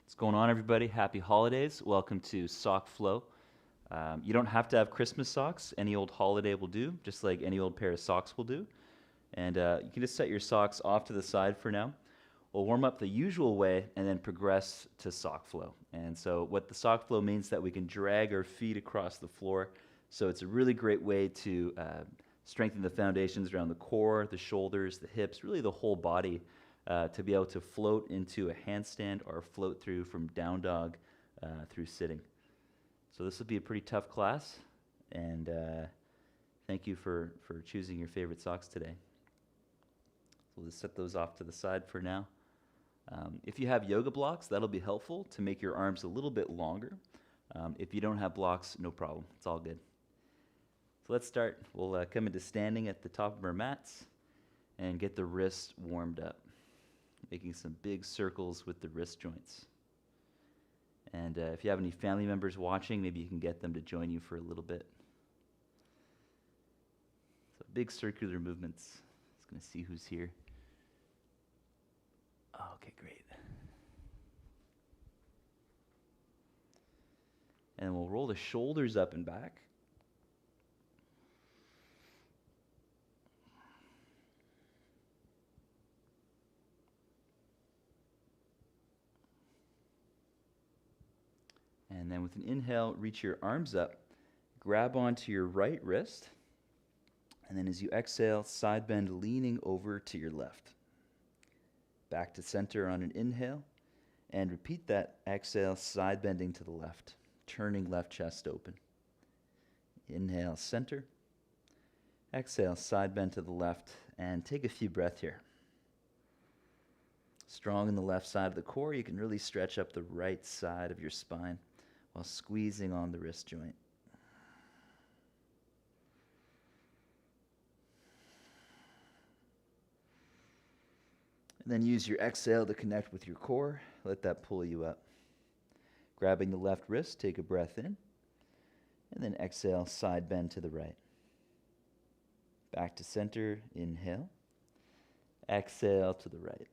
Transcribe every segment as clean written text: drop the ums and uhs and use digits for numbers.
What's going on, everybody? Happy holidays. Welcome to Sock Flow. You don't have to have Christmas socks. Any old holiday will do, just like any old pair of socks will do. And you can just set your socks off to the side for now. We'll warm up the usual way and then progress to sock flow. And so what the sock flow means that we can drag our feet across the floor. So it's a really great way to strengthen the foundations around the core, the shoulders, the hips, really the whole body, to be able to float into a handstand or float through from down dog through sitting. So this will be a pretty tough class, and thank you for choosing your favorite socks today. So we'll just set those off to the side for now. If you have yoga blocks, that'll be helpful to make your arms a little bit longer. If you don't have blocks, no problem. It's all good. So let's start. We'll come into standing at the top of our mats and get the wrists warmed up, making some big circles with the wrist joints. And if you have any family members watching, maybe you can get them to join you for a little bit. So big circular movements. Just going to see who's here. Oh, okay, great. And we'll roll the shoulders up and back. And then with an inhale, reach your arms up, grab onto your right wrist, and then as you exhale, side bend leaning over to your left. Back to center on an inhale, and repeat that exhale, side bending to the left, turning left chest open. Inhale, center. Exhale, side bend to the left, and take a few breaths here. Strong in the left side of the core, you can really stretch up the right side of your spine while squeezing on the wrist joint. And then use your exhale to connect with your core. Let that pull you up. Grabbing the left wrist, take a breath in. And then exhale, side bend to the right. Back to center, inhale. Exhale to the right.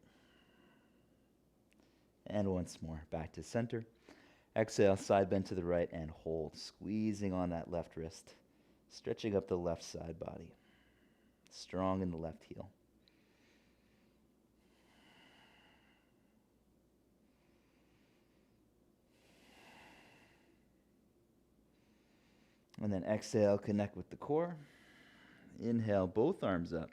And once more, back to center. Exhale, side bend to the right and hold, squeezing on that left wrist, stretching up the left side body, strong in the left heel. And then exhale, connect with the core. Inhale, both arms up.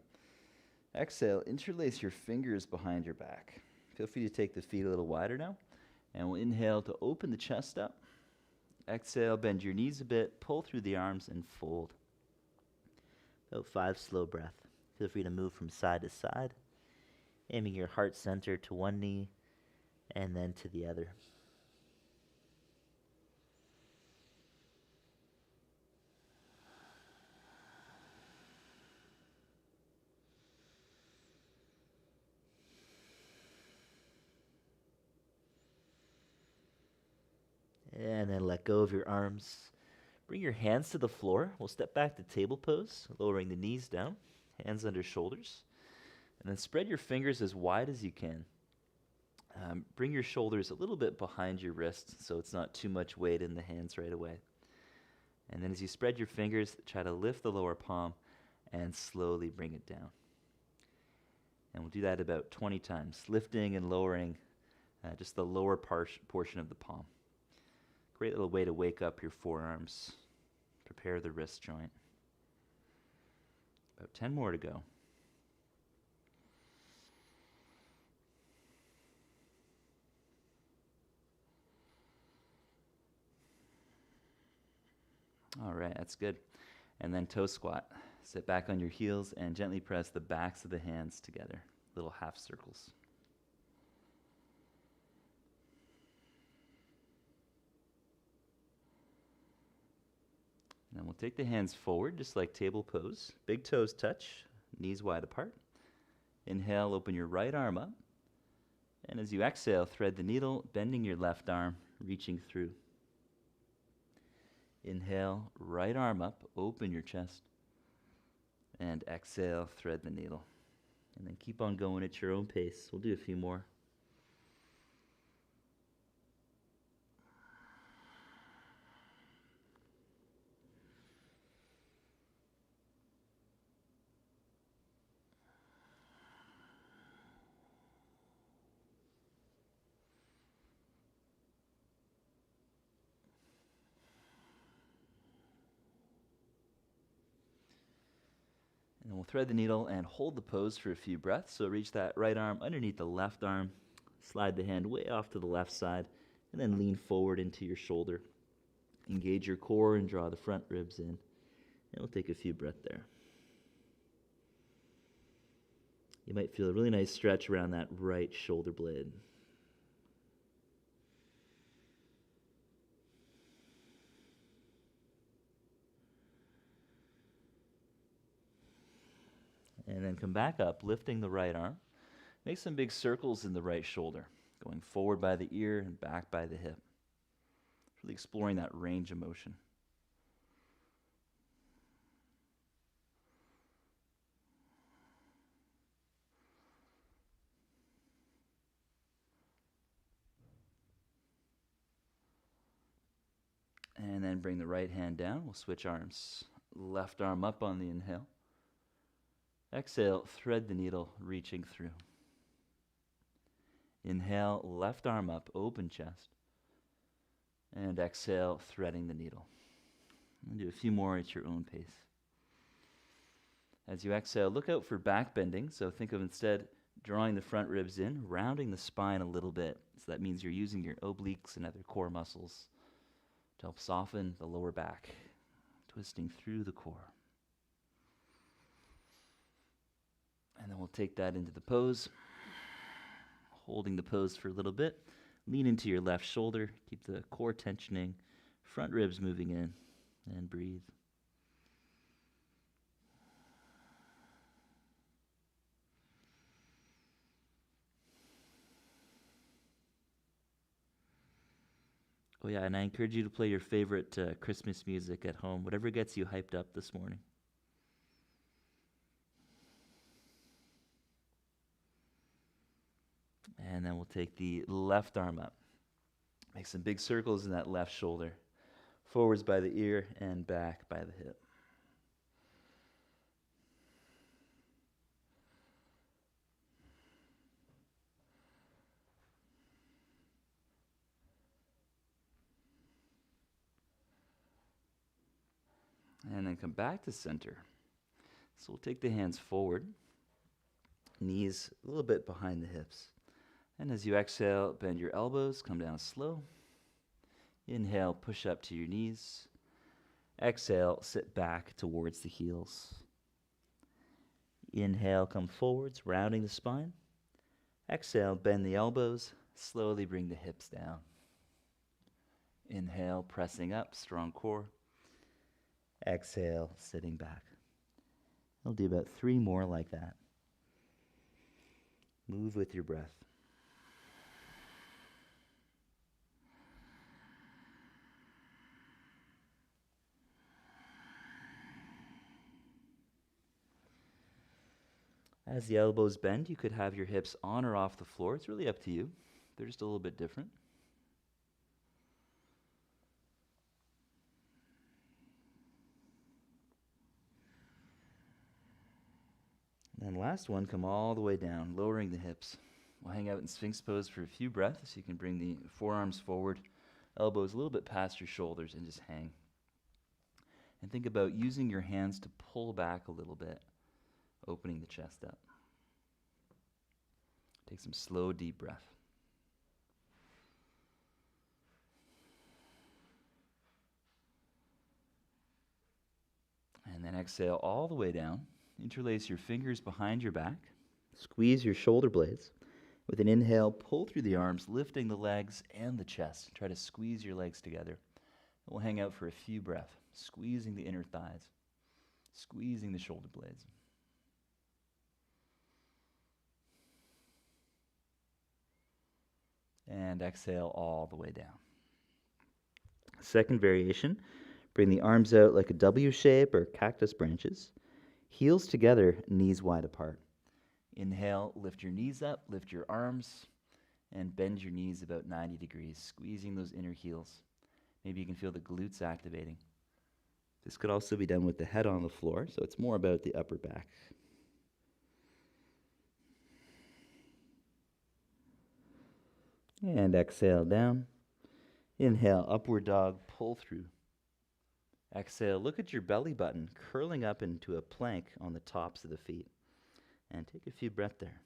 Exhale, interlace your fingers behind your back. Feel free to take the feet a little wider now. And we'll inhale to open the chest up. Exhale, bend your knees a bit, pull through the arms, and fold. About 5 slow breaths. Feel free to move from side to side, aiming your heart center to one knee and then to the other. And then let go of your arms. Bring your hands to the floor. We'll step back to table pose, lowering the knees down, hands under shoulders. And then spread your fingers as wide as you can. Bring your shoulders a little bit behind your wrists so it's not too much weight in the hands right away. And then as you spread your fingers, try to lift the lower palm and slowly bring it down. And we'll do that about 20 times, lifting and lowering just the lower portion of the palm. Great little way to wake up your forearms. Prepare the wrist joint. About 10 more to go. All right, that's good. And then toe squat. Sit back on your heels and gently press the backs of the hands together. Little half circles. And then we'll take the hands forward, just like table pose. Big toes touch, knees wide apart. Inhale, open your right arm up. And as you exhale, thread the needle, bending your left arm, reaching through. Inhale, right arm up, open your chest. And exhale, thread the needle. And then keep on going at your own pace. We'll do a few more. And we'll thread the needle and hold the pose for a few breaths. So reach that right arm underneath the left arm, slide the hand way off to the left side, and then lean forward into your shoulder. Engage your core and draw the front ribs in. And we'll take a few breaths there. You might feel a really nice stretch around that right shoulder blade. And then come back up, lifting the right arm. Make some big circles in the right shoulder, going forward by the ear and back by the hip. Really exploring that range of motion. And then bring the right hand down. We'll switch arms. Left arm up on the inhale. Exhale, thread the needle, reaching through. Inhale, left arm up, open chest. And exhale, threading the needle. And do a few more at your own pace. As you exhale, look out for back bending. So think of instead drawing the front ribs in, rounding the spine a little bit. So that means you're using your obliques and other core muscles to help soften the lower back, twisting through the core. And then we'll take that into the pose, holding the pose for a little bit. Lean into your left shoulder, keep the core tensioning, front ribs moving in, and breathe. Oh yeah, and I encourage you to play your favorite Christmas music at home, whatever gets you hyped up this morning. And then we'll take the left arm up. Make some big circles in that left shoulder. Forwards by the ear and back by the hip. And then come back to center. So we'll take the hands forward, knees a little bit behind the hips. And as you exhale, bend your elbows, come down slow. Inhale, push up to your knees. Exhale, sit back towards the heels. Inhale, come forwards, rounding the spine. Exhale, bend the elbows, slowly bring the hips down. Inhale, pressing up, strong core. Exhale, sitting back. I'll do about 3 more like that. Move with your breath. As the elbows bend, you could have your hips on or off the floor. It's really up to you. They're just a little bit different. And last one, come all the way down, lowering the hips. We'll hang out in Sphinx pose for a few breaths. You can bring the forearms forward, elbows a little bit past your shoulders, and just hang. And think about using your hands to pull back a little bit, opening the chest up. Take some slow, deep breath. And then exhale all the way down. Interlace your fingers behind your back. Squeeze your shoulder blades. With an inhale, pull through the arms, lifting the legs and the chest. Try to squeeze your legs together. We'll hang out for a few breaths, squeezing the inner thighs, squeezing the shoulder blades. And exhale all the way down. Second variation, bring the arms out like a W shape or cactus branches. Heels together, knees wide apart. Inhale, lift your knees up, lift your arms, and bend your knees about 90 degrees, squeezing those inner heels. Maybe you can feel the glutes activating. This could also be done with the head on the floor, so it's more about the upper back. And exhale down. Inhale, upward dog, pull through. Exhale, look at your belly button curling up into a plank on the tops of the feet. And take a few breaths there.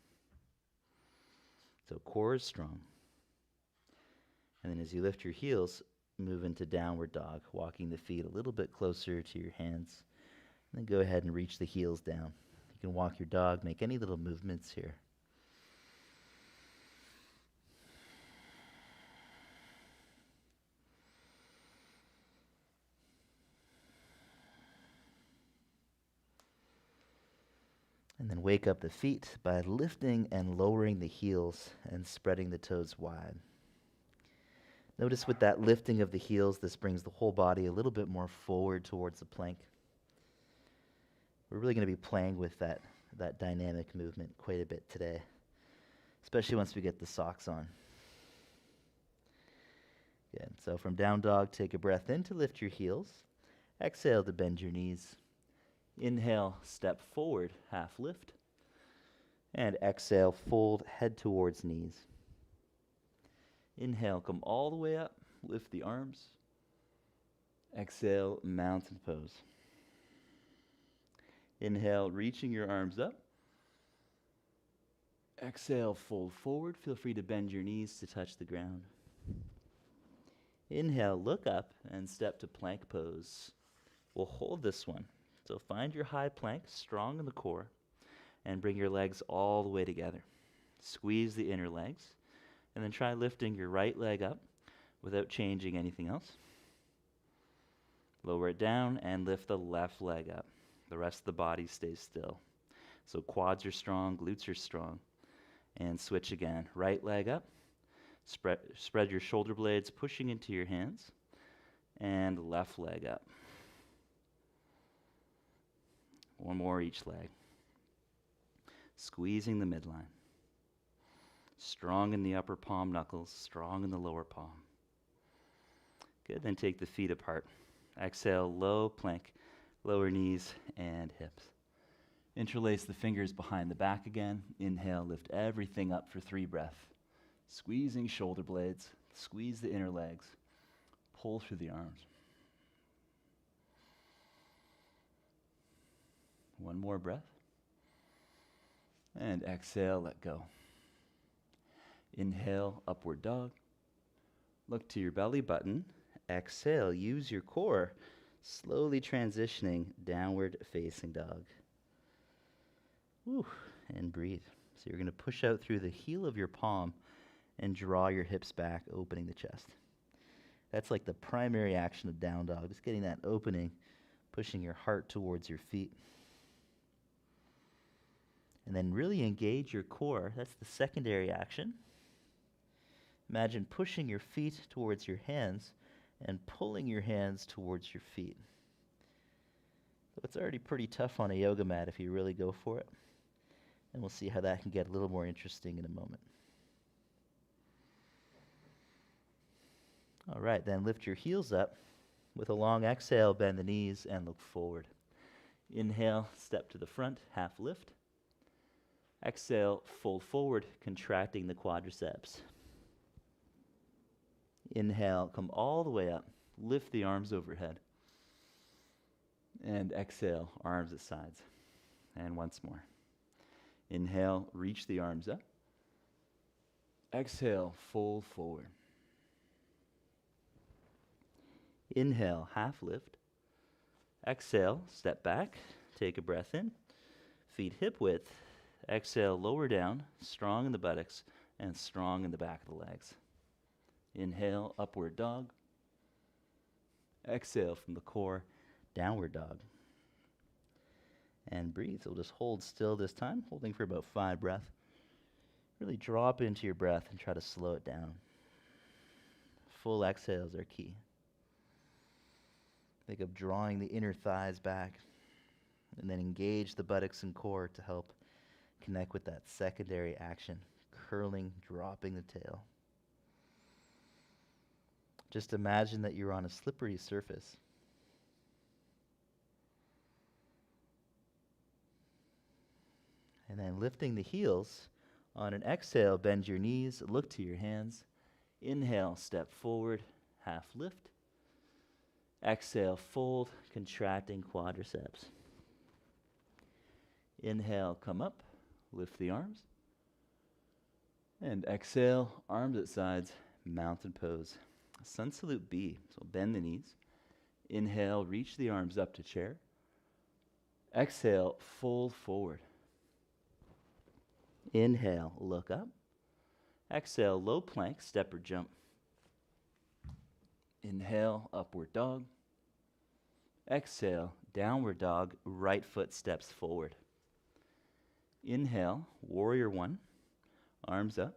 So core is strong. And then as you lift your heels, move into downward dog, walking the feet a little bit closer to your hands. And then go ahead and reach the heels down. You can walk your dog, make any little movements here. And then wake up the feet by lifting and lowering the heels and spreading the toes wide. Notice with that lifting of the heels, this brings the whole body a little bit more forward towards the plank. We're really going to be playing with that dynamic movement quite a bit today, especially once we get the socks on. Good. So from down dog, take a breath in to lift your heels. Exhale to bend your knees. Inhale, step forward, half lift. And exhale, fold head towards knees. Inhale, come all the way up, lift the arms. Exhale, mountain pose. Inhale, reaching your arms up. Exhale, fold forward. Feel free to bend your knees to touch the ground. Inhale, look up and step to plank pose. We'll hold this one. So find your high plank, strong in the core, and bring your legs all the way together. Squeeze the inner legs, and then try lifting your right leg up without changing anything else. Lower it down and lift the left leg up. The rest of the body stays still. So quads are strong, glutes are strong. And switch again. Right leg up. Spread your shoulder blades, pushing into your hands. And left leg up. One more each leg. Squeezing the midline. Strong in the upper palm knuckles, strong in the lower palm. Good, then take the feet apart. Exhale, low plank, lower knees and hips. Interlace the fingers behind the back again. Inhale, lift everything up for 3 breaths. Squeezing shoulder blades, squeeze the inner legs, pull through the arms. One more breath. And exhale, let go. Inhale, upward dog. Look to your belly button. Exhale, use your core, slowly transitioning downward facing dog. Whew, and breathe. So you're going to push out through the heel of your palm and draw your hips back, opening the chest. That's like the primary action of down dog, just getting that opening, pushing your heart towards your feet. And then really engage your core. That's the secondary action. Imagine pushing your feet towards your hands and pulling your hands towards your feet. So it's already pretty tough on a yoga mat if you really go for it. And we'll see how that can get a little more interesting in a moment. All right, then lift your heels up. With a long exhale, bend the knees and look forward. Inhale, step to the front, half lift. Exhale, fold forward, contracting the quadriceps. Inhale, come all the way up. Lift the arms overhead. And exhale, arms at sides. And once more. Inhale, reach the arms up. Exhale, fold forward. Inhale, half lift. Exhale, step back. Take a breath in. Feet hip width. Exhale, lower down, strong in the buttocks and strong in the back of the legs. Inhale, upward dog. Exhale from the core, downward dog. And breathe. So we'll just hold still this time, holding for about 5 breaths. Really drop into your breath and try to slow it down. Full exhales are key. Think of drawing the inner thighs back and then engage the buttocks and core to help connect with that secondary action, curling, dropping the tail. Just imagine that you're on a slippery surface. And then lifting the heels. On an exhale, bend your knees, look to your hands. Inhale, step forward, half lift. Exhale, fold, contracting quadriceps. Inhale, come up, lift the arms. And exhale, arms at sides, mountain pose. Sun salute B, so bend the knees. Inhale, reach the arms up to chair. Exhale, fold forward. Inhale, look up. Exhale, low plank, step or jump. Inhale, upward dog. Exhale, downward dog, right foot steps forward. Inhale, warrior one, arms up.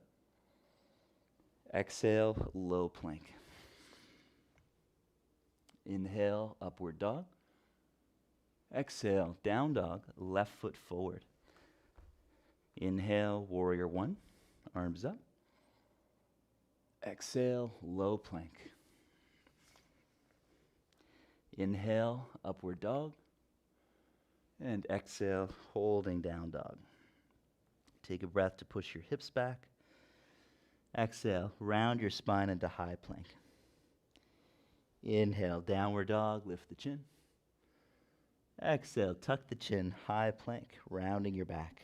Exhale, low plank. Inhale, upward dog. Exhale, down dog, left foot forward. Inhale, warrior one, arms up. Exhale, low plank. Inhale, upward dog. And exhale, holding down dog. Take a breath to push your hips back. Exhale, round your spine into high plank. Inhale, downward dog, lift the chin. Exhale, tuck the chin, high plank, rounding your back.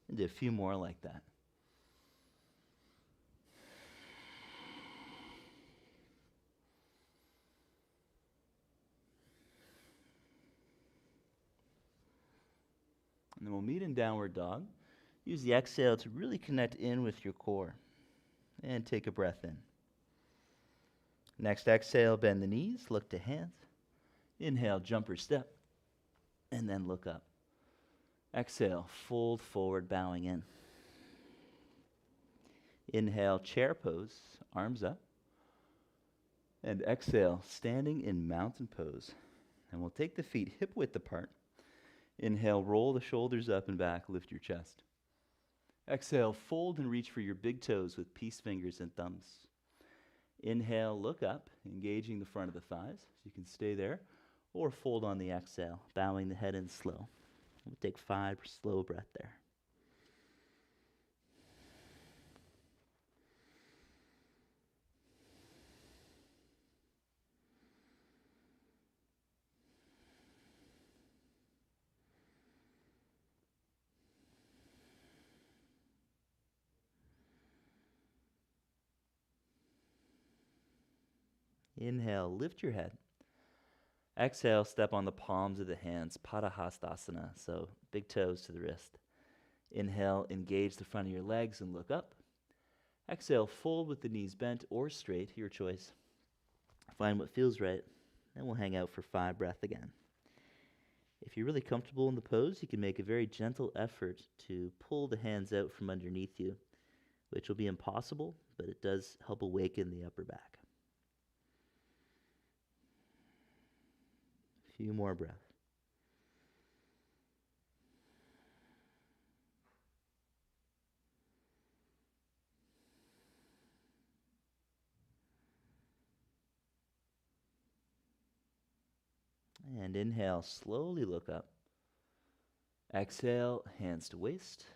And do a few more like that. And then we'll meet in downward dog. Use the exhale to really connect in with your core. And take a breath in. Next exhale, bend the knees, look to hands. Inhale, jumper step. And then look up. Exhale, fold forward, bowing in. Inhale, chair pose, arms up. And exhale, standing in mountain pose. And we'll take the feet hip width apart. Inhale, roll the shoulders up and back, lift your chest. Exhale, fold and reach for your big toes with peace fingers and thumbs. Inhale, look up, engaging the front of the thighs. So you can stay there, or fold on the exhale, bowing the head in slow. We'll take 5 slow breath there. Inhale, lift your head. Exhale, step on the palms of the hands, Padahastasana, so big toes to the wrist. Inhale, engage the front of your legs and look up. Exhale, fold with the knees bent or straight, your choice. Find what feels right, and we'll hang out for 5 breaths again. If you're really comfortable in the pose, you can make a very gentle effort to pull the hands out from underneath you, which will be impossible, but it does help awaken the upper back. Few more breaths. And inhale, slowly look up. Exhale, hands to waist.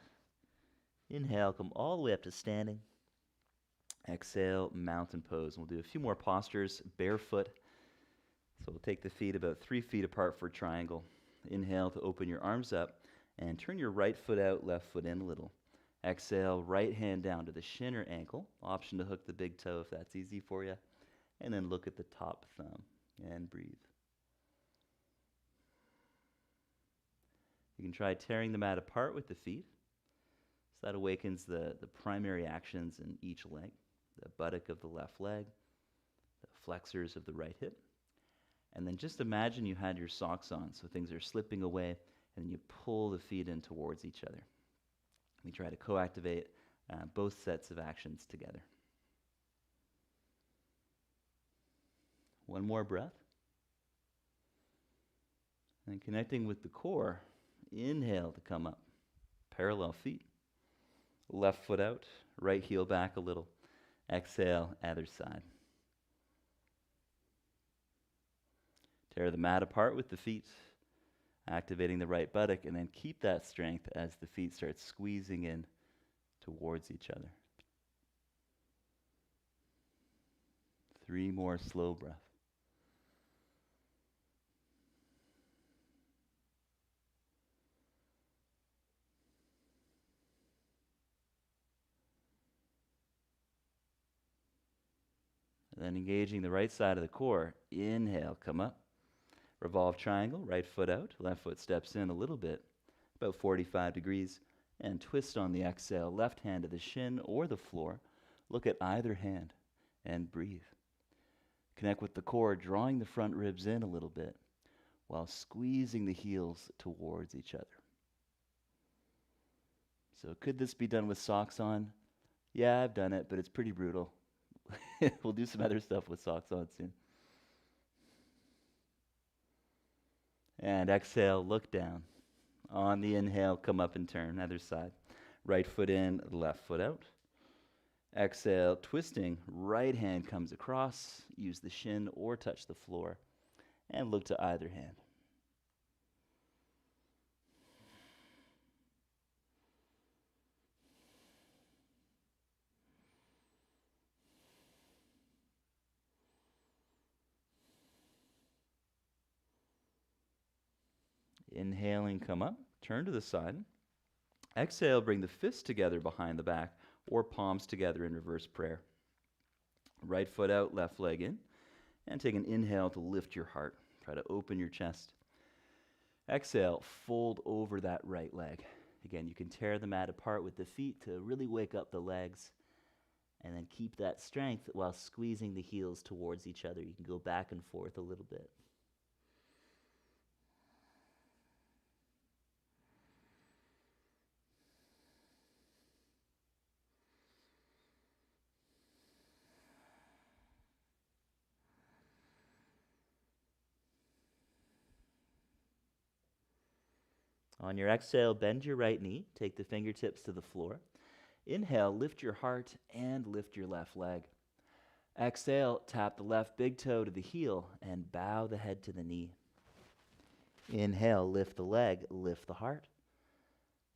Inhale, come all the way up to standing. Exhale, mountain pose. We'll do a few more postures, barefoot. So we'll take the feet about 3 feet apart for a triangle. Inhale to open your arms up and turn your right foot out, left foot in a little. Exhale, right hand down to the shin or ankle. Option to hook the big toe if that's easy for you. And then look at the top thumb and breathe. You can try tearing the mat apart with the feet. So that awakens the primary actions in each leg. The buttock of the left leg, the flexors of the right hip. And then just imagine you had your socks on, so things are slipping away, and you pull the feet in towards each other. We try to co-activate both sets of actions together. One more breath. And connecting with the core, inhale to come up. Parallel feet. Left foot out, right heel back a little. Exhale, other side. Tear the mat apart with the feet, activating the right buttock, and then keep that strength as the feet start squeezing in towards each other. 3 more slow breaths. Then engaging the right side of the core. Inhale, come up. Revolve triangle, right foot out. Left foot steps in a little bit, about 45 degrees. And twist on the exhale. Left hand to the shin or the floor. Look at either hand and breathe. Connect with the core, drawing the front ribs in a little bit while squeezing the heels towards each other. So could this be done with socks on? Yeah, I've done it, but it's pretty brutal. We'll do some other stuff with socks on soon. And exhale, look down. On the inhale, come up and turn, other side. Right foot in, left foot out. Exhale, twisting, right hand comes across. Use the shin or touch the floor. And look to either hand. Inhaling, come up, turn to the side. Exhale, bring the fists together behind the back or palms together in reverse prayer. Right foot out, left leg in. And take an inhale to lift your heart. Try to open your chest. Exhale, fold over that right leg. Again, you can tear the mat apart with the feet to really wake up the legs. And then keep that strength while squeezing the heels towards each other. You can go back and forth a little bit. On your exhale, bend your right knee. Take the fingertips to the floor. Inhale, lift your heart and lift your left leg. Exhale, tap the left big toe to the heel and bow the head to the knee. Inhale, lift the leg, lift the heart.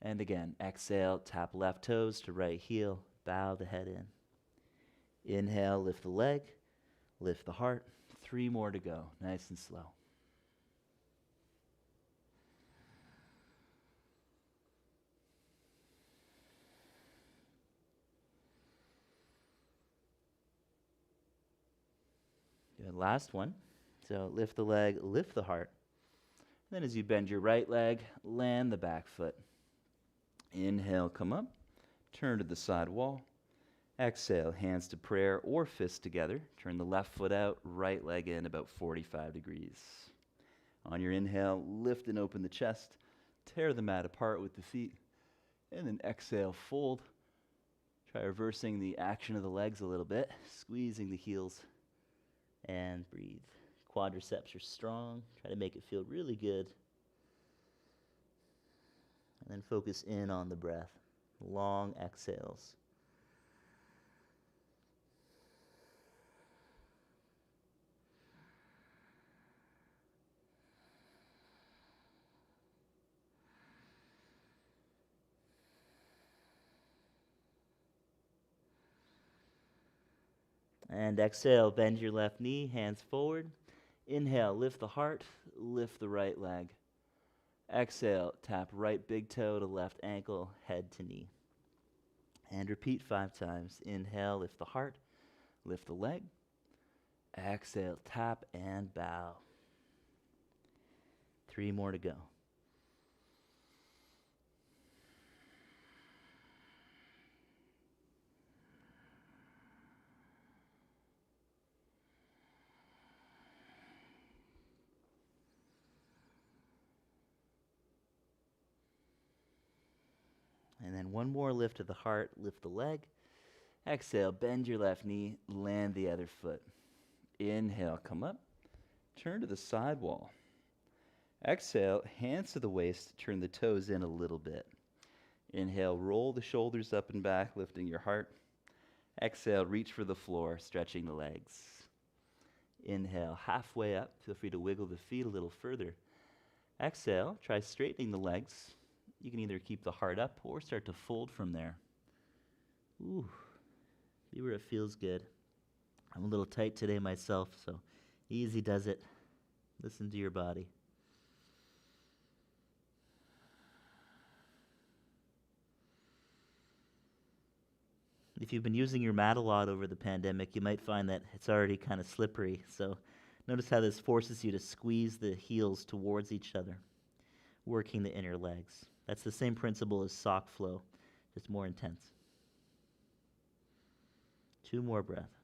And again, exhale, tap left toes to right heel, bow the head in. Inhale, lift the leg, lift the heart. 3 more to go, nice and slow. Good, last one. So lift the leg, lift the heart. Then as you bend your right leg, land the back foot. Inhale, come up, turn to the side wall. Exhale, hands to prayer or fists together. Turn the left foot out, right leg in about 45 degrees. On your inhale, lift and open the chest. Tear the mat apart with the feet. And then exhale, fold. Try reversing the action of the legs a little bit, squeezing the heels. And breathe. Quadriceps are strong. Try to make it feel really good. And then focus in on the breath. Long exhales. And exhale, bend your left knee, hands forward. Inhale, lift the heart, lift the right leg. Exhale, tap right big toe to left ankle, head to knee. And repeat 5 times. Inhale, lift the heart, lift the leg. Exhale, tap and bow. 3 more to go. And then 1 more lift of the heart, lift the leg. Exhale, bend your left knee, land the other foot. Inhale, come up, turn to the side wall. Exhale, hands to the waist, turn the toes in a little bit. Inhale, roll the shoulders up and back, lifting your heart. Exhale, reach for the floor, stretching the legs. Inhale, halfway up. Feel free to wiggle the feet a little further. Exhale, try straightening the legs. You can either keep the heart up or start to fold from there. Ooh, see where it feels good. I'm a little tight today myself, so easy does it. Listen to your body. If you've been using your mat a lot over the pandemic, you might find that it's already kind of slippery. So notice how this forces you to squeeze the heels towards each other, working the inner legs. That's the same principle as sock flow, just more intense. 2 more breaths.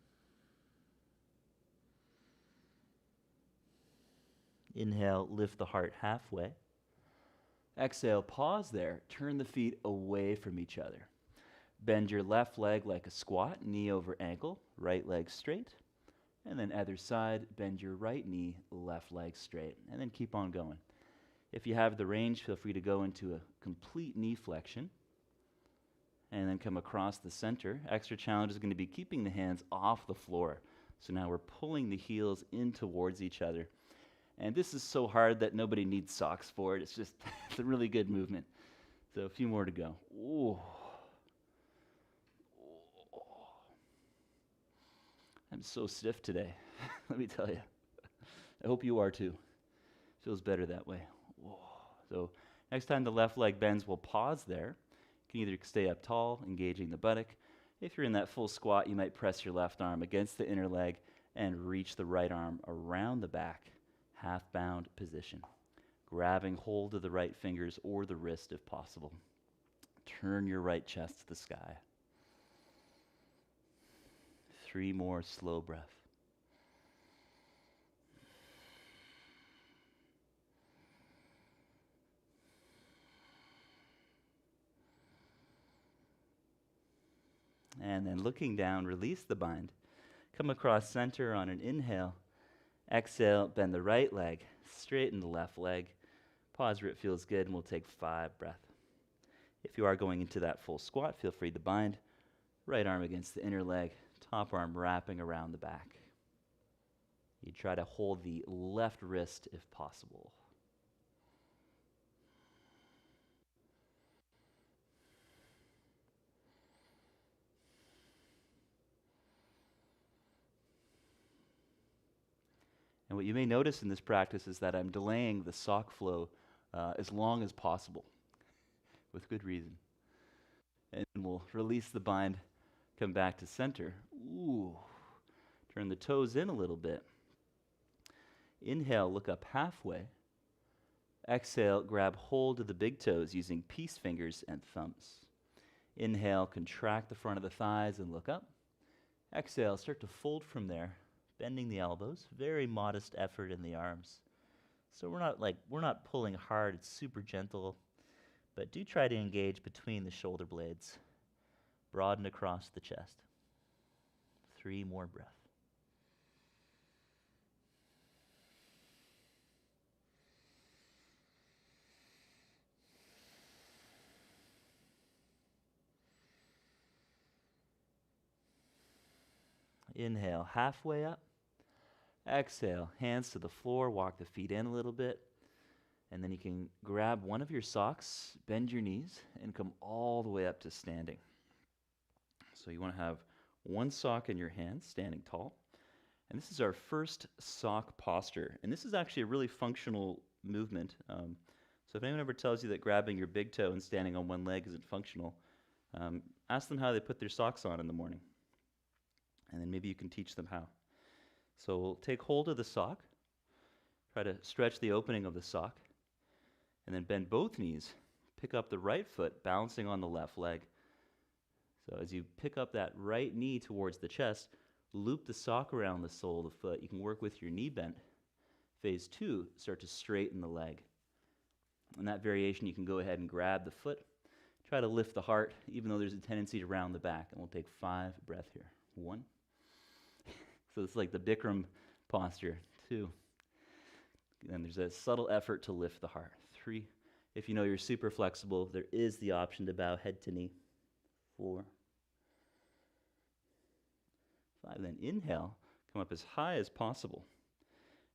Inhale, lift the heart halfway. Exhale, pause there. Turn the feet away from each other. Bend your left leg like a squat, knee over ankle, right leg straight. And then other side, bend your right knee, left leg straight. And then keep on going. If you have the range, feel free to go into a complete knee flexion. And then come across the center. Extra challenge is going to be keeping the hands off the floor. So now we're pulling the heels in towards each other. And this is so hard that nobody needs socks for it. It's just, it's a really good movement. So a few more to go. Ooh. I'm so stiff today, let me tell you. I hope you are too. Feels better that way. Whoa. So next time the left leg bends, we'll pause there. You can either stay up tall, engaging the buttock. If you're in that full squat, you might press your left arm against the inner leg and reach the right arm around the back, half-bound position, grabbing hold of the right fingers or the wrist if possible. Turn your right chest to the sky. 3 more slow breaths. And then looking down, release the bind. Come across center on an inhale. Exhale, bend the right leg, straighten the left leg. Pause where it feels good, and we'll take 5 breaths. If you are going into that full squat, feel free to bind. Right arm against the inner leg, top arm wrapping around the back. You try to hold the left wrist if possible. And what you may notice in this practice is that I'm delaying the sock flow as long as possible, with good reason. And we'll release the bind, come back to center. Ooh, turn the toes in a little bit. Inhale, look up halfway. Exhale, grab hold of the big toes using peace fingers and thumbs. Inhale, contract the front of the thighs and look up. Exhale, start to fold from there, bending the elbows. Very modest effort in the arms. So we're not pulling hard, it's super gentle, but do try to engage between the shoulder blades. Broaden across the chest. 3 more breaths. Inhale, halfway up. Exhale, hands to the floor, walk the feet in a little bit. And then you can grab one of your socks, bend your knees, and come all the way up to standing. So you want to have one sock in your hand, standing tall. And this is our first sock posture. And this is actually a really functional movement. So if anyone ever tells you that grabbing your big toe and standing on one leg isn't functional, ask them how they put their socks on in the morning. And then maybe you can teach them how. So we'll take hold of the sock, try to stretch the opening of the sock, and then bend both knees. Pick up the right foot, balancing on the left leg. So as you pick up that right knee towards the chest, loop the sock around the sole of the foot. You can work with your knee bent. Phase 2, start to straighten the leg. In that variation, you can go ahead and grab the foot. Try to lift the heart, even though there's a tendency to round the back. And we'll take 5 breaths here. 1. So it's like the Bikram posture. 2. And there's a subtle effort to lift the heart. 3. If you know you're super flexible, there is the option to bow head to knee. 4. 5. Then inhale, come up as high as possible.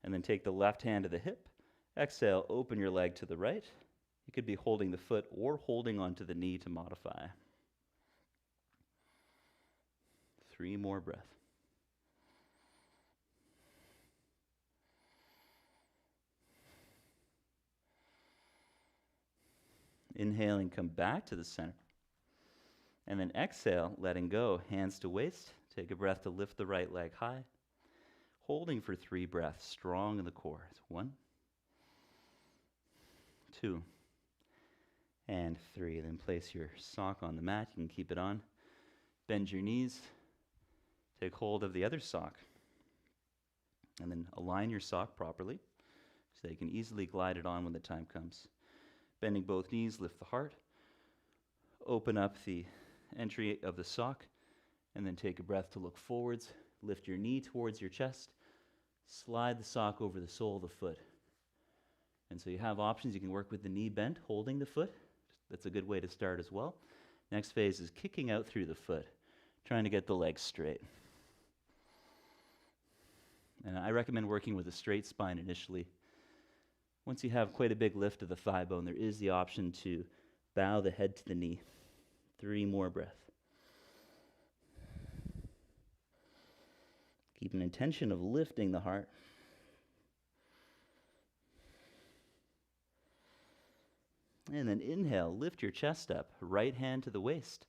And then take the left hand to the hip. Exhale, open your leg to the right. You could be holding the foot or holding onto the knee to modify. 3 more breaths. Inhaling, come back to the center. And then exhale, letting go, hands to waist. Take a breath to lift the right leg high. Holding for 3 breaths, strong in the core. 1, 2, and 3. Then place your sock on the mat. You can keep it on. Bend your knees. Take hold of the other sock. And then align your sock properly so that you can easily glide it on when the time comes. Bending both knees, lift the heart. Open up the entry of the sock, and then take a breath to look forwards. Lift your knee towards your chest. Slide the sock over the sole of the foot. And so you have options. You can work with the knee bent, holding the foot. That's a good way to start as well. Next phase is kicking out through the foot, trying to get the legs straight. And I recommend working with a straight spine initially. Once you have quite a big lift of the thigh bone, there is the option to bow the head to the knee. 3 more breaths. Keep an intention of lifting the heart. And then inhale, lift your chest up, right hand to the waist.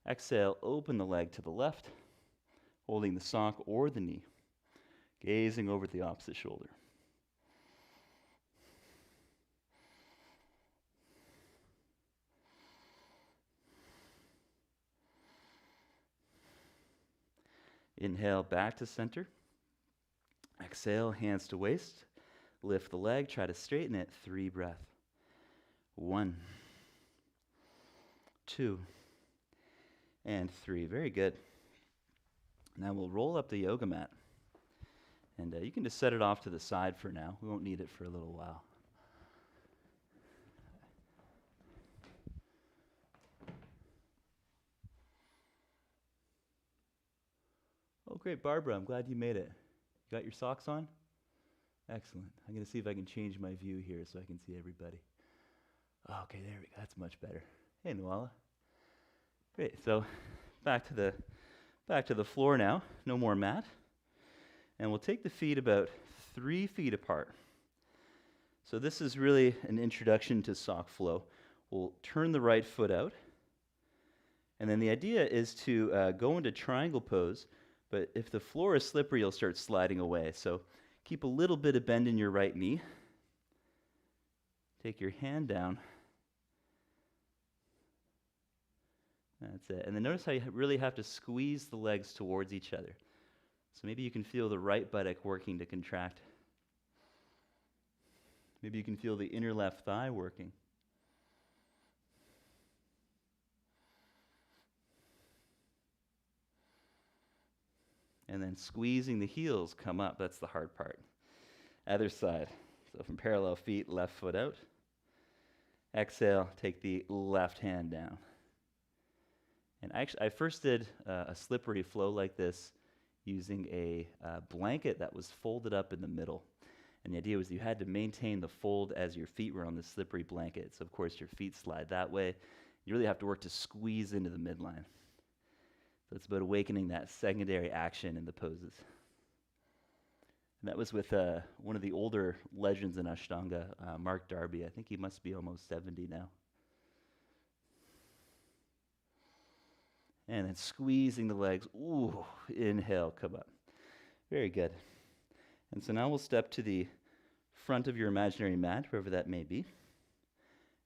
Exhale, open the leg to the left, holding the sock or the knee, gazing over the opposite shoulder. Inhale, back to center. Exhale, hands to waist. Lift the leg, try to straighten it. 3 breaths. 1, 2, and 3. Very good. Now we'll roll up the yoga mat. And you can just set it off to the side for now. We won't need it for a little while. Oh, great, Barbara. I'm glad you made it. You got your socks on? Excellent. I'm going to see if I can change my view here so I can see everybody. Oh, okay, there we go. That's much better. Hey, Noala. Great. So back to the floor now. No more mat. And we'll take the feet about 3 feet apart. So this is really an introduction to sock flow. We'll turn the right foot out. And then the idea is to go into triangle pose. But if the floor is slippery, you'll start sliding away. So keep a little bit of bend in your right knee. Take your hand down. That's it. And then notice how you really have to squeeze the legs towards each other. So maybe you can feel the right buttock working to contract. Maybe you can feel the inner left thigh working. And then squeezing the heels come up. That's the hard part. Other side. So from parallel feet, left foot out. Exhale, take the left hand down. And I first did a slippery flow like this using a blanket that was folded up in the middle. And the idea was you had to maintain the fold as your feet were on the slippery blanket. So of course your feet slide that way. You really have to work to squeeze into the midline. So it's about awakening that secondary action in the poses. And that was with one of the older legends in Ashtanga, Mark Darby. I think he must be almost 70 now. And then squeezing the legs. Ooh, inhale, come up. Very good. And so now we'll step to the front of your imaginary mat, wherever that may be,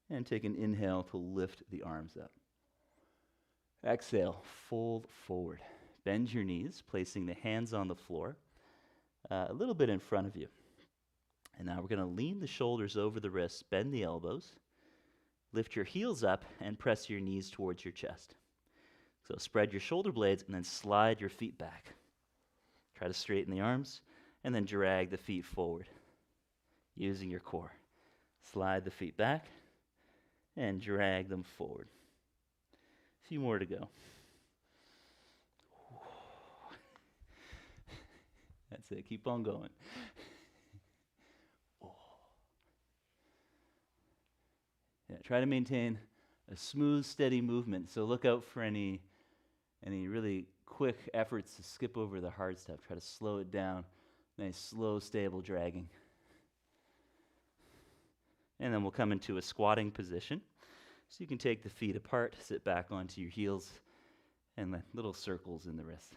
and take an inhale to lift the arms up. Exhale, fold forward. Bend your knees, placing the hands on the floor, a little bit in front of you. And now we're going to lean the shoulders over the wrists, bend the elbows, lift your heels up, and press your knees towards your chest. So spread your shoulder blades and then slide your feet back. Try to straighten the arms, and then drag the feet forward using your core. Slide the feet back and drag them forward. A few more to go. That's it. Keep on going. Yeah, try to maintain a smooth, steady movement. So look out for any really quick efforts to skip over the hard stuff. Try to slow it down. Nice, slow, stable dragging. And then we'll come into a squatting position. So you can take the feet apart, sit back onto your heels, And then little circles in the wrist.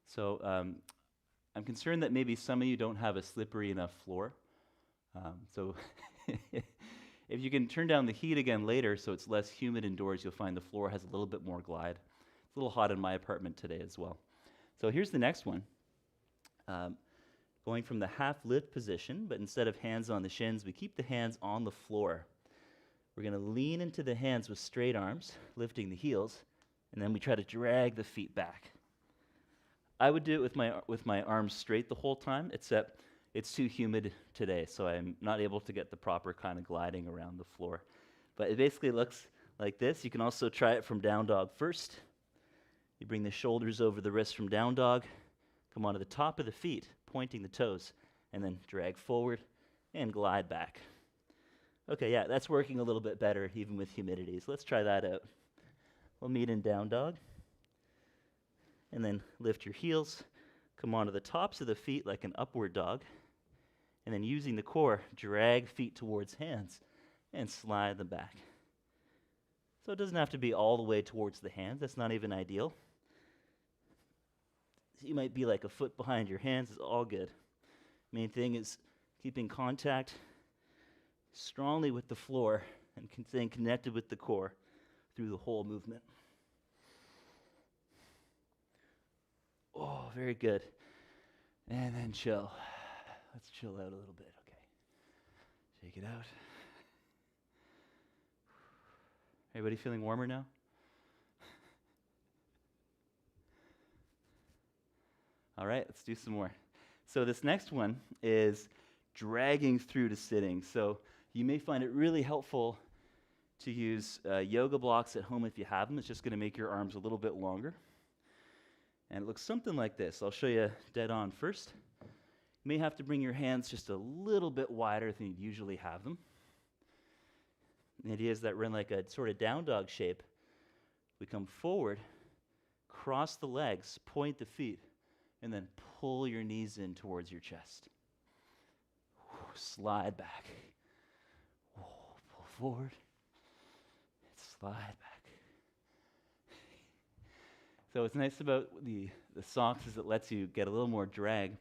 So I'm concerned that maybe some of you don't have a slippery enough floor. So if you can turn down the heat again later so it's less humid indoors, you'll find the floor has a little bit more glide. It's a little hot in my apartment today as well. So here's the next one. Going from the half lift position, but instead of hands on the shins, we keep the hands on the floor. We're going to lean into the hands with straight arms, lifting the heels, and then we try to drag the feet back. I would do it with my arms straight the whole time, except it's too humid today, so I'm not able to get the proper kind of gliding around the floor. But it basically looks like this. You can also try it from down dog first. You bring the shoulders over the wrists from down dog, come onto the top of the feet, pointing the toes, and then drag forward and glide back. Okay, yeah, that's working a little bit better even with humidity. So let's try that out. We'll meet in down dog. And then lift your heels, come onto the tops of the feet like an upward dog, and then using the core, drag feet towards hands and slide them back. So it doesn't have to be all the way towards the hands. That's not even ideal. So you might be like a foot behind your hands. It's all good. Main thing is keeping contact strongly with the floor and staying connected with the core through the whole movement. Oh, very good. And then chill. Let's chill out a little bit, okay. Shake it out. Everybody feeling warmer now? All right, let's do some more. So this next one is dragging through to sitting. So you may find it really helpful to use yoga blocks at home if you have them. It's just going to make your arms a little bit longer. And it looks something like this. I'll show you dead on first. You may have to bring your hands just a little bit wider than you'd usually have them. The idea is that we're in like a sort of down dog shape. We come forward, cross the legs, point the feet, and then pull your knees in towards your chest. Slide back. Pull forward. Slide back. So what's nice about the socks is it lets you get a little more drag,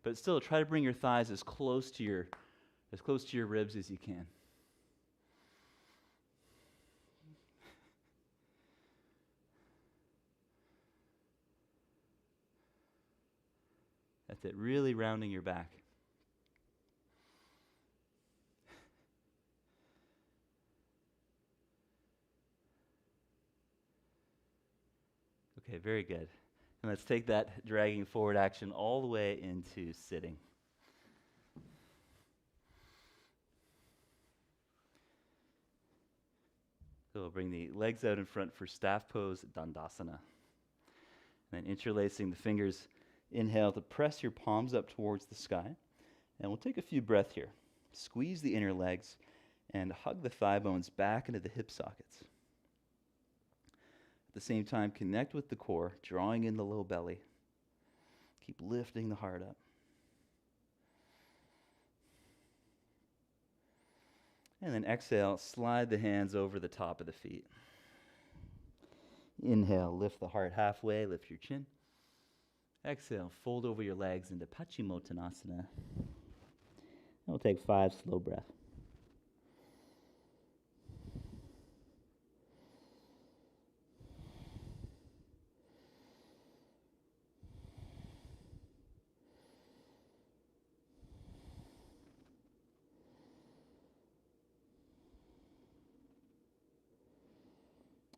but still try to bring your thighs as close to your ribs as you can. That's it, really rounding your back. Okay, very good. And let's take that dragging forward action all the way into sitting. So we'll bring the legs out in front for staff pose, Dandasana. And then interlacing the fingers, inhale to press your palms up towards the sky. And we'll take a few breaths here. Squeeze the inner legs and hug the thigh bones back into the hip sockets. At the same time, connect with the core, drawing in the low belly. Keep lifting the heart up. And then exhale, slide the hands over the top of the feet. Inhale, lift the heart halfway, lift your chin. Exhale, fold over your legs into Paschimottanasana. We'll take 5 slow breaths.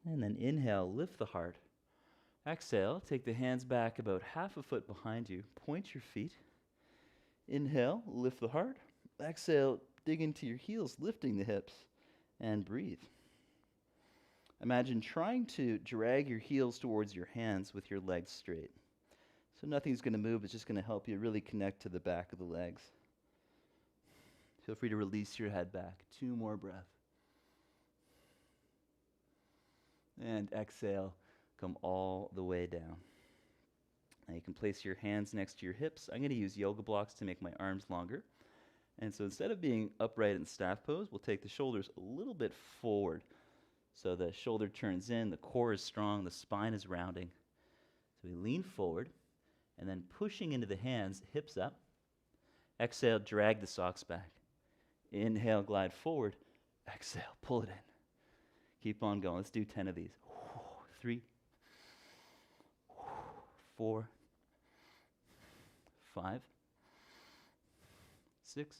And then inhale, lift the heart. Exhale, take the hands back about half a foot behind you. Point your feet. Inhale, lift the heart. Exhale, dig into your heels, lifting the hips, and breathe. Imagine trying to drag your heels towards your hands with your legs straight. So nothing's going to move, it's just going to help you really connect to the back of the legs. Feel free to release your head back. 2 more breaths. And exhale, come all the way down. Now you can place your hands next to your hips. I'm going to use yoga blocks to make my arms longer. And so instead of being upright in staff pose, we'll take the shoulders a little bit forward. So the shoulder turns in, the core is strong, the spine is rounding. So we lean forward, and then pushing into the hands, hips up. Exhale, drag the socks back. Inhale, glide forward. Exhale, pull it in. Keep on going. Let's do 10 of these. 3, 4, 5, 6,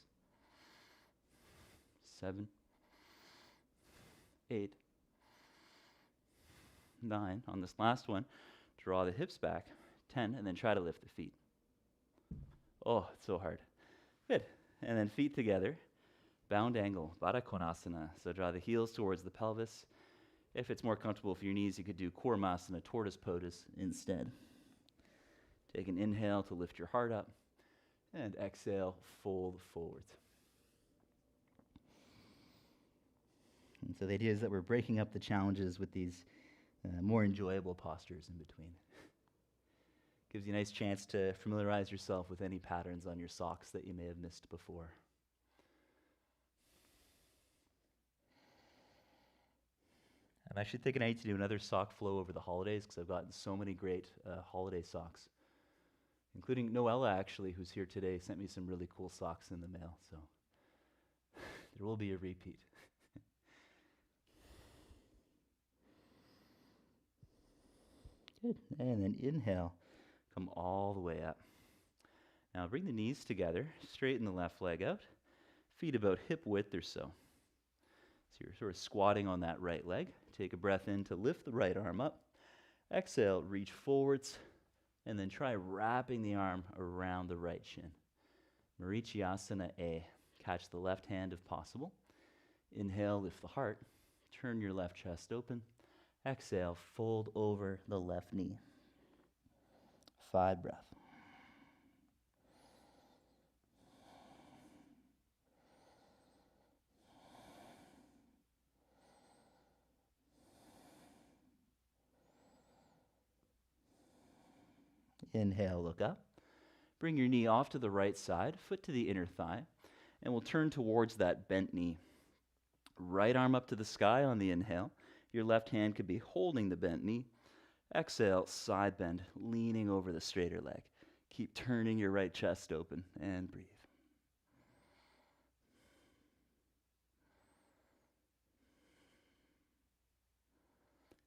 7, 8, 9. On this last one, draw the hips back. 10, and then try to lift the feet. Oh, it's so hard. Good. And then feet together. Bound angle, Baddha Konasana. So draw the heels towards the pelvis. If it's more comfortable for your knees, you could do Kurmasana, tortoise pose instead. Take an inhale to lift your heart up. And exhale, fold forwards. And so the idea is that we're breaking up the challenges with these more enjoyable postures in between. Gives you a nice chance to familiarize yourself with any patterns on your socks that you may have missed before. I'm actually thinking I need to do another sock flow over the holidays because I've gotten so many great holiday socks, including Noella, actually, who's here today, sent me some really cool socks in the mail. So there will be a repeat. Good. And then inhale, come all the way up. Now bring the knees together, straighten the left leg out, feet about hip width or so. So you're sort of squatting on that right leg. Take a breath in to lift the right arm up. Exhale, reach forwards, and then try wrapping the arm around the right shin. Marichyasana A. Catch the left hand if possible. Inhale, lift the heart. Turn your left chest open. Exhale, fold over the left knee. 5 breaths. Inhale, look up. Bring your knee off to the right side, foot to the inner thigh, and we'll turn towards that bent knee. Right arm up to the sky on the inhale. Your left hand could be holding the bent knee. Exhale, side bend, leaning over the straighter leg. Keep turning your right chest open and breathe.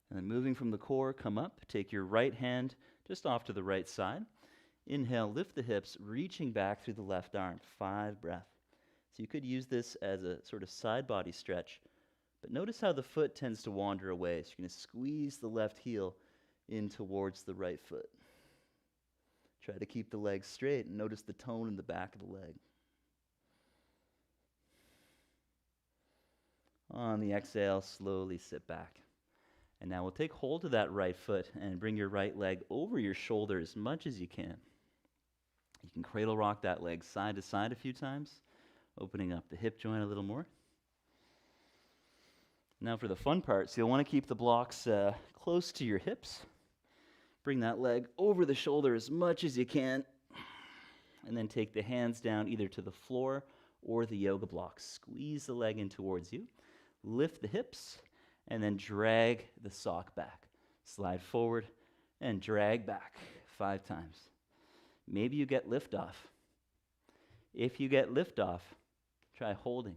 And then moving from the core, come up. Take your right hand just off to the right side. Inhale, lift the hips, reaching back through the left arm. 5 breaths. So you could use this as a sort of side body stretch, but notice how the foot tends to wander away. So you're going to squeeze the left heel in towards the right foot. Try to keep the legs straight and notice the tone in the back of the leg. On the exhale, slowly sit back. And now we'll take hold of that right foot and bring your right leg over your shoulder as much as you can. You can cradle rock that leg side to side a few times, opening up the hip joint a little more. Now for the fun part, so you'll want to keep the blocks close to your hips. Bring that leg over the shoulder as much as you can, and then take the hands down either to the floor or the yoga blocks. Squeeze the leg in towards you, lift the hips, and then drag the sock back. Slide forward and drag back 5 times. Maybe you get lift off. If you get lift off, try holding.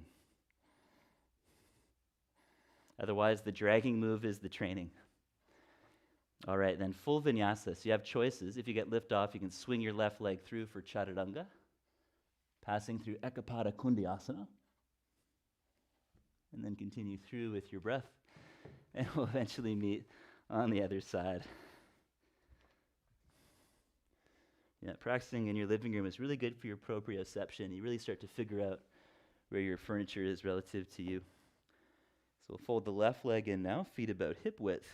Otherwise, the dragging move is the training. All right, then full vinyasa. So you have choices. If you get lift off, you can swing your left leg through for chaturanga, passing through ekapada kundiyasana, and then continue through with your breath, and we'll eventually meet on the other side. Yeah, practicing in your living room is really good for your proprioception. You really start to figure out where your furniture is relative to you. So we'll fold the left leg in now, feet about hip width.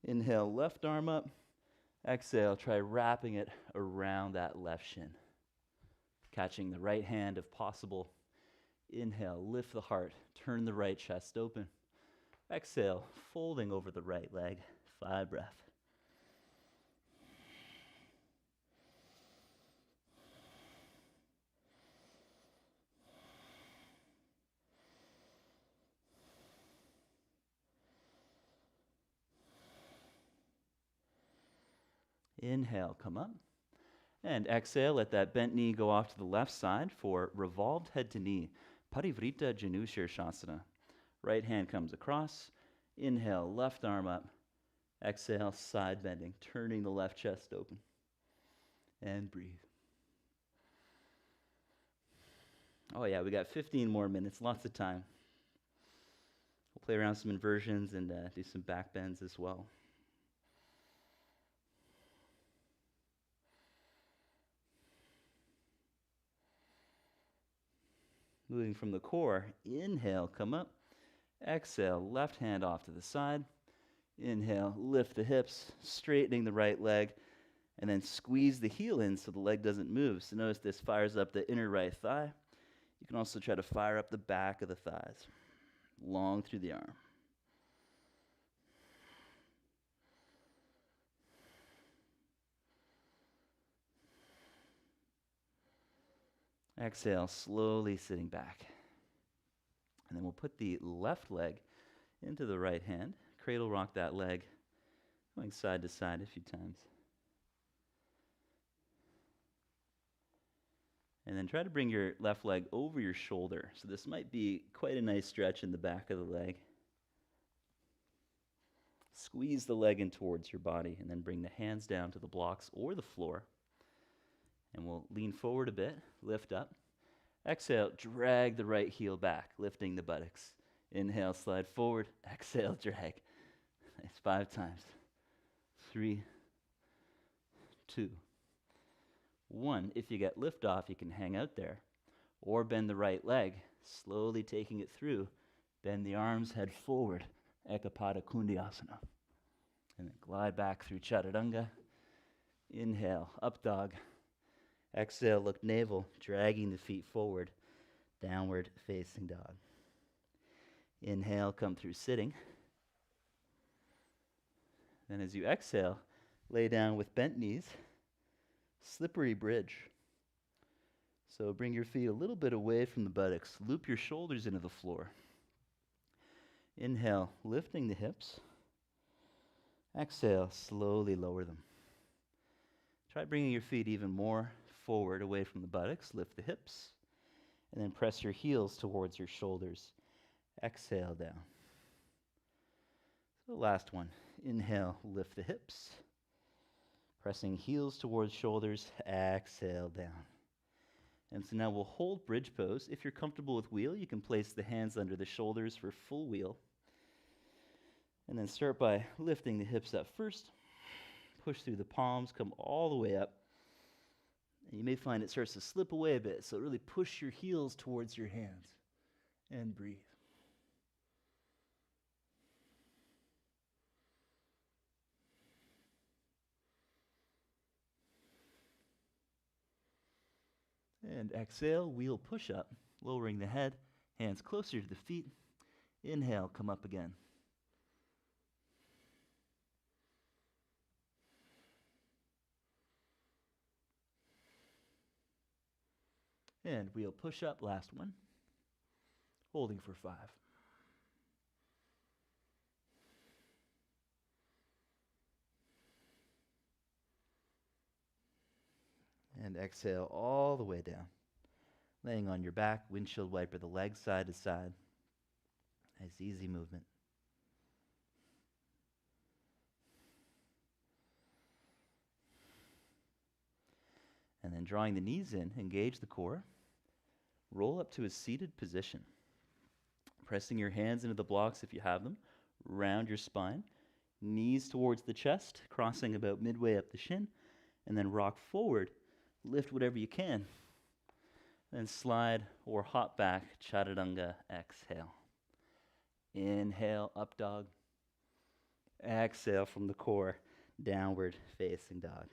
Inhale, left arm up. Exhale, try wrapping it around that left shin. Catching the right hand if possible. Inhale, lift the heart, turn the right chest open. Exhale, folding over the right leg. 5 breaths. Inhale, come up. And exhale, let that bent knee go off to the left side for revolved head to knee, Parivrita Janushir Shasana. Right hand comes across. Inhale, left arm up. Exhale, side bending, turning the left chest open. And breathe. Oh yeah, we got 15 more minutes, lots of time. We'll play around some inversions and do some back bends as well. Moving from the core, inhale, come up. Exhale, left hand off to the side. Inhale, lift the hips, straightening the right leg, and then squeeze the heel in so the leg doesn't move. So notice this fires up the inner right thigh. You can also try to fire up the back of the thighs, long through the arm. Exhale, slowly sitting back. And then we'll put the left leg into the right hand. Cradle rock that leg, going side to side a few times. And then try to bring your left leg over your shoulder. So this might be quite a nice stretch in the back of the leg. Squeeze the leg in towards your body and then bring the hands down to the blocks or the floor. And we'll lean forward a bit, lift up. Exhale, drag the right heel back, lifting the buttocks. Inhale, slide forward. Exhale, drag. Nice, 5 times. 3, 2, 1. If you get lift off, you can hang out there. Or bend the right leg, slowly taking it through. Bend the arms, head forward. Ekapada Kundiyasana. And then glide back through Chaturanga. Inhale, up dog. Exhale, look navel, dragging the feet forward. Downward facing dog. Inhale, come through sitting. Then as you exhale, lay down with bent knees. Slippery bridge. So bring your feet a little bit away from the buttocks. Loop your shoulders into the floor. Inhale, lifting the hips. Exhale, slowly lower them. Try bringing your feet even more forward away from the buttocks. Lift the hips. And then press your heels towards your shoulders. Exhale down. So last one. Inhale, lift the hips. Pressing heels towards shoulders. Exhale down. And so now we'll hold bridge pose. If you're comfortable with wheel, you can place the hands under the shoulders for full wheel. And then start by lifting the hips up first. Push through the palms, come all the way up. And you may find it starts to slip away a bit, so really push your heels towards your hands and breathe. And exhale, wheel push up, lowering the head, hands closer to the feet. Inhale, come up again. And wheel push up, last one. Holding for 5. And exhale all the way down. Laying on your back, windshield wiper the legs side to side. Nice easy movement. And then drawing the knees in, engage the core. Roll up to a seated position. Pressing your hands into the blocks if you have them. Round your spine. Knees towards the chest, crossing about midway up the shin. And then rock forward. Lift whatever you can. Then slide or hop back, Chaturanga, exhale. Inhale, up dog. Exhale from the core, downward facing dog.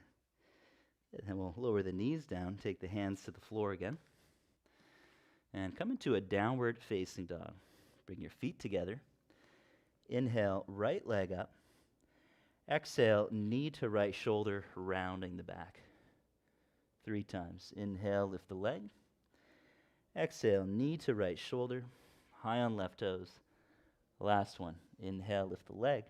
And then we'll lower the knees down, take the hands to the floor again. And come into a downward facing dog. Bring your feet together. Inhale, right leg up. Exhale, knee to right shoulder, rounding the back. 3 times. Inhale, lift the leg. Exhale, knee to right shoulder, high on left toes. Last one. Inhale, lift the leg.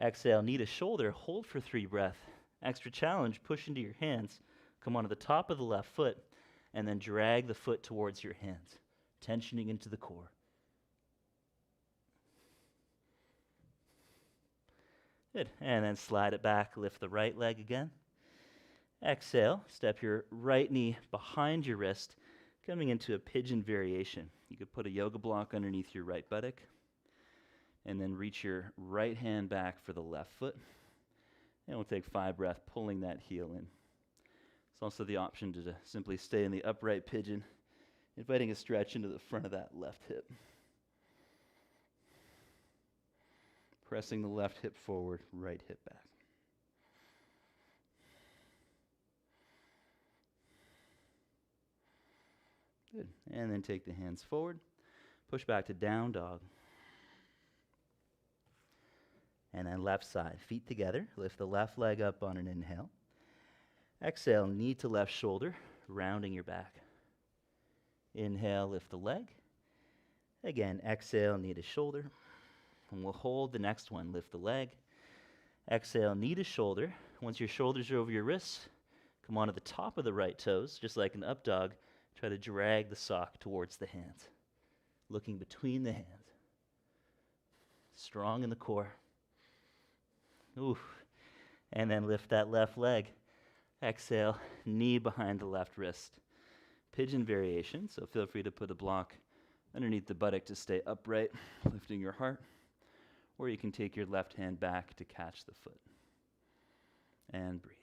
Exhale, knee to shoulder, hold for 3 breaths. Extra challenge, push into your hands. Come onto the top of the left foot, and then drag the foot towards your hands, tensioning into the core. Good. And then slide it back, lift the right leg again. Exhale, step your right knee behind your wrist, coming into a pigeon variation. You could put a yoga block underneath your right buttock, and then reach your right hand back for the left foot. And we'll take 5 breaths, pulling that heel in. It's also the option to simply stay in the upright pigeon, inviting a stretch into the front of that left hip. Pressing the left hip forward, right hip back. Good. And then take the hands forward. Push back to down dog. And then left side, feet together. Lift the left leg up on an inhale. Exhale, knee to left shoulder, rounding your back. Inhale, lift the leg. Again, exhale, knee to shoulder. And we'll hold the next one, lift the leg. Exhale, knee to shoulder. Once your shoulders are over your wrists, come onto the top of the right toes, just like an up dog. Try to drag the sock towards the hands, looking between the hands. Strong in the core. Ooh. And then lift that left leg. Exhale, knee behind the left wrist. Pigeon variation, so feel free to put a block underneath the buttock to stay upright, lifting your heart. Or you can take your left hand back to catch the foot. And breathe.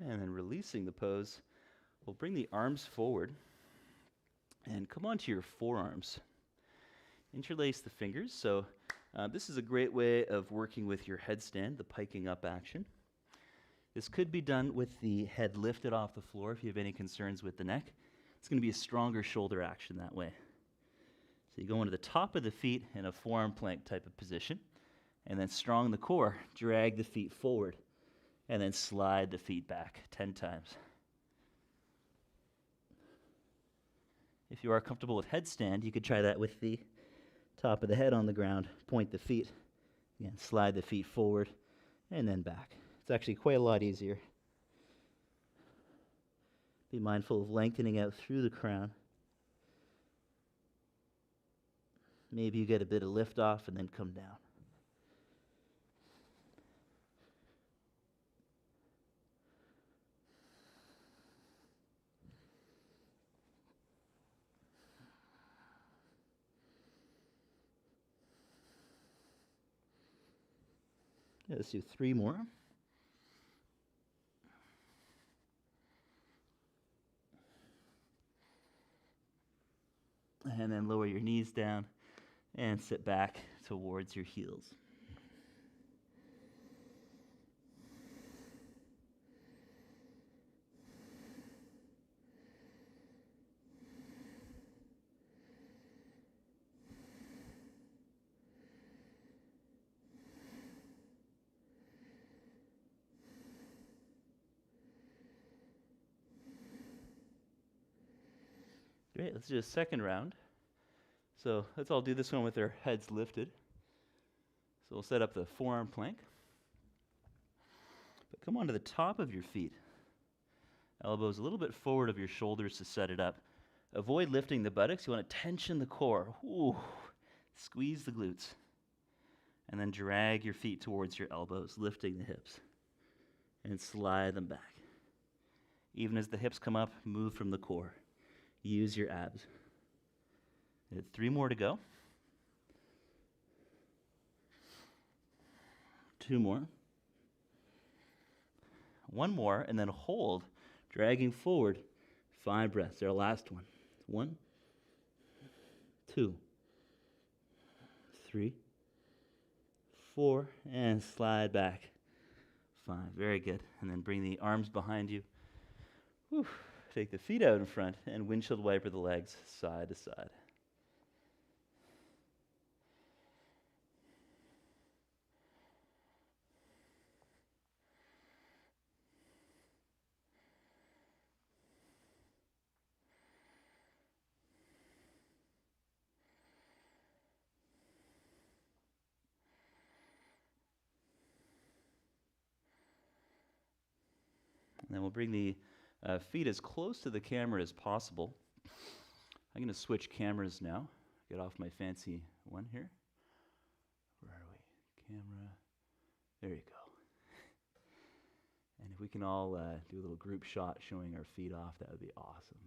And then releasing the pose, we'll bring the arms forward and come onto your forearms. Interlace the fingers. So this is a great way of working with your headstand, the piking up action. This could be done with the head lifted off the floor if you have any concerns with the neck. It's going to be a stronger shoulder action that way. So you go into the top of the feet in a forearm plank type of position, and then strong the core, drag the feet forward, and then slide the feet back 10 times. If you are comfortable with headstand, you could try that with the top of the head on the ground, point the feet, again, slide the feet forward, and then back. It's actually quite a lot easier. Be mindful of lengthening out through the crown. Maybe you get a bit of lift off and then come down. Let's do 3 more. And then lower your knees down and sit back towards your heels. Great, let's do a second round. So let's all do this one with our heads lifted. So we'll set up the forearm plank. But come onto the top of your feet. Elbows a little bit forward of your shoulders to set it up. Avoid lifting the buttocks. You want to tension the core. Ooh. Squeeze the glutes. And then drag your feet towards your elbows, lifting the hips. And slide them back. Even as the hips come up, move from the core. Use your abs. 3 more to go. 2 more. 1 more, and then hold, dragging forward. 5 breaths. Our last one. 1, 2, 3, 4, and slide back. 5. Very good. And then bring the arms behind you. Whew. Take the feet out in front and windshield wiper the legs side to side. And then we'll bring the feet as close to the camera as possible. I'm going to switch cameras now. Get off my fancy one here. Where are we? Camera. There you go. And if we can all do a little group shot showing our feet off, that would be awesome.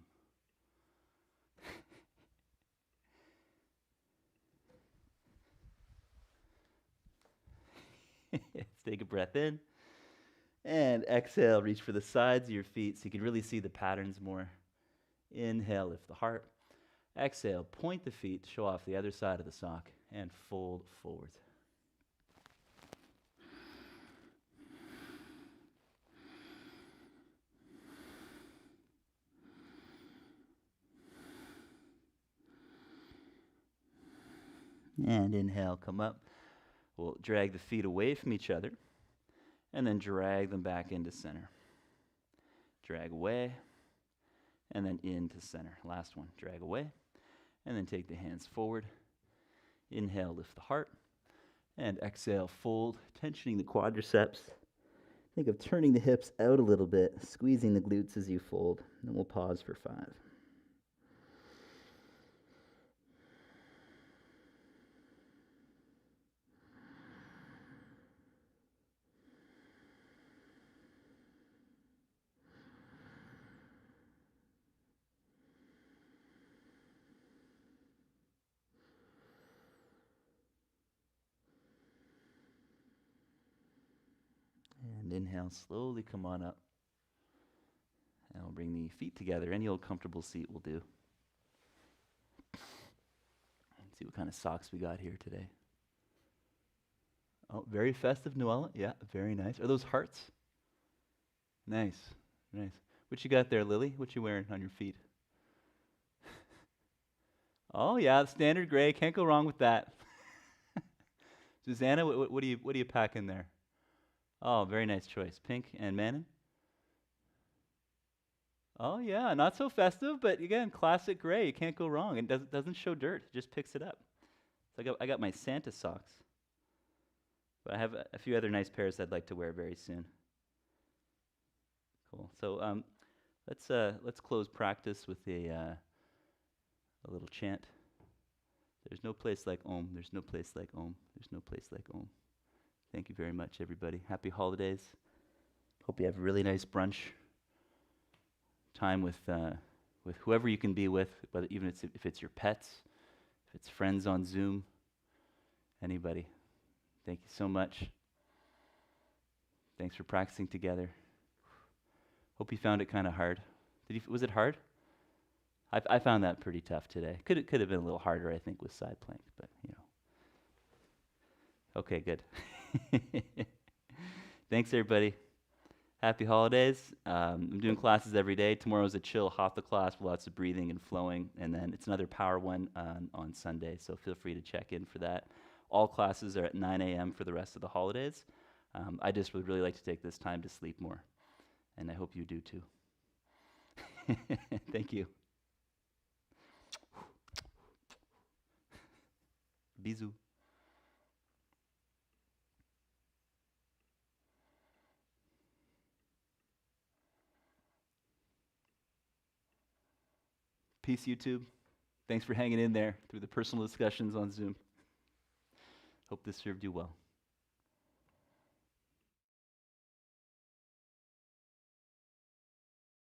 Let's take a breath in. And exhale, reach for the sides of your feet so you can really see the patterns more. Inhale, lift the heart. Exhale, point the feet to show off the other side of the sock and fold forward. And inhale, come up. We'll drag the feet away from each other and then drag them back into center. Drag away and then into center. Last one, drag away and then take the hands forward. Inhale, lift the heart, and exhale, fold, tensioning the quadriceps. Think of turning the hips out a little bit, squeezing the glutes as you fold. And then we'll pause for 5. And inhale, slowly come on up. And we'll bring the feet together. Any old comfortable seat will do. Let's see what kind of socks we got here today. Oh, very festive, Noella. Yeah, very nice. Are those hearts? Nice, nice. What you got there, Lily? What you wearing on your feet? Oh yeah, standard gray. Can't go wrong with that. Susanna, what do you pack in there? Oh, very nice choice. Pink and Manon? Oh yeah, not so festive, but again, classic gray. You can't go wrong. It doesn't show dirt. It just picks it up. So I got my Santa socks. But I have a few other nice pairs I'd like to wear very soon. Cool. So let's close practice with a little chant. There's no place like Om. There's no place like Om. There's no place like Om. Thank you very much, everybody. Happy holidays. Hope you have a really nice brunch time with whoever you can be with, whether even if it's your pets, if it's friends on Zoom, anybody. Thank you so much. Thanks for practicing together. Hope you found it kind of hard. Was it hard? I found that pretty tough today. Could have been a little harder, I think, with side plank, but you know. Okay, good. Thanks, everybody. Happy holidays. I'm doing classes every day. Tomorrow's a chill hatha class with lots of breathing and flowing, and then it's another power one on Sunday, so feel free to check in for that. All classes are at 9 a.m. for the rest of the holidays. I just would really like to take this time to sleep more, and I hope you do too. Thank you. Bisous. Peace, YouTube. Thanks for hanging in there through the personal discussions on Zoom. Hope this served you well.